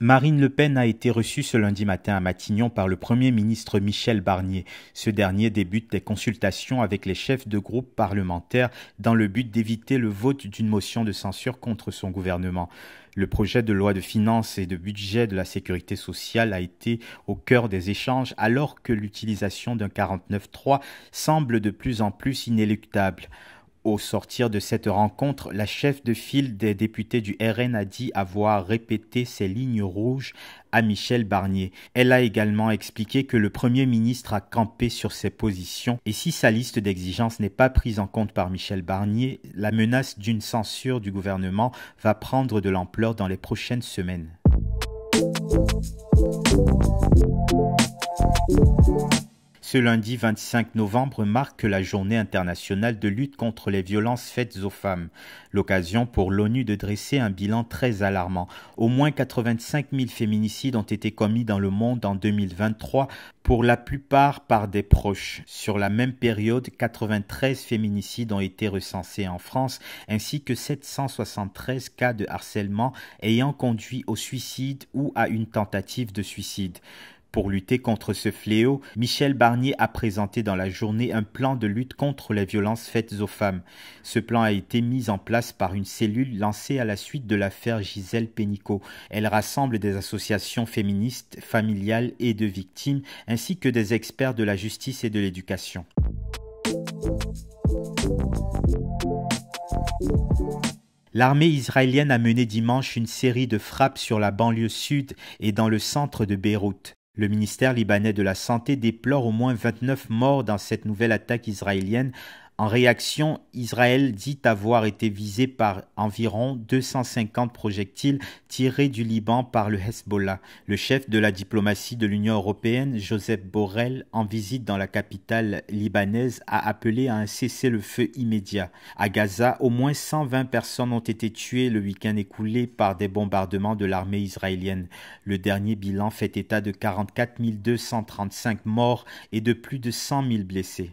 Marine Le Pen a été reçue ce lundi matin à Matignon par le Premier ministre Michel Barnier. Ce dernier débute des consultations avec les chefs de groupe parlementaires dans le but d'éviter le vote d'une motion de censure contre son gouvernement. Le projet de loi de finances et de budget de la sécurité sociale a été au cœur des échanges alors que l'utilisation d'un 49.3 semble de plus en plus inéluctable. Au sortir de cette rencontre, la chef de file des députés du RN a dit avoir répété ses lignes rouges à Michel Barnier. Elle a également expliqué que le Premier ministre a campé sur ses positions et si sa liste d'exigences n'est pas prise en compte par Michel Barnier, la menace d'une censure du gouvernement va prendre de l'ampleur dans les prochaines semaines. Ce lundi 25 novembre marque la journée internationale de lutte contre les violences faites aux femmes. L'occasion pour l'ONU de dresser un bilan très alarmant. Au moins 85 000 féminicides ont été commis dans le monde en 2023, pour la plupart par des proches. Sur la même période, 93 féminicides ont été recensés en France, ainsi que 773 cas de harcèlement ayant conduit au suicide ou à une tentative de suicide. Pour lutter contre ce fléau, Michel Barnier a présenté dans la journée un plan de lutte contre les violences faites aux femmes. Ce plan a été mis en place par une cellule lancée à la suite de l'affaire Gisèle Penicot. Elle rassemble des associations féministes, familiales et de victimes, ainsi que des experts de la justice et de l'éducation. L'armée israélienne a mené dimanche une série de frappes sur la banlieue sud et dans le centre de Beyrouth. Le ministère libanais de la Santé déplore au moins 29 morts dans cette nouvelle attaque israélienne. En réaction, Israël dit avoir été visé par environ 250 projectiles tirés du Liban par le Hezbollah. Le chef de la diplomatie de l'Union européenne, Joseph Borrell, en visite dans la capitale libanaise, a appelé à un cessez-le-feu immédiat. À Gaza, au moins 120 personnes ont été tuées le week-end écoulé par des bombardements de l'armée israélienne. Le dernier bilan fait état de 44 235 morts et de plus de 100 000 blessés.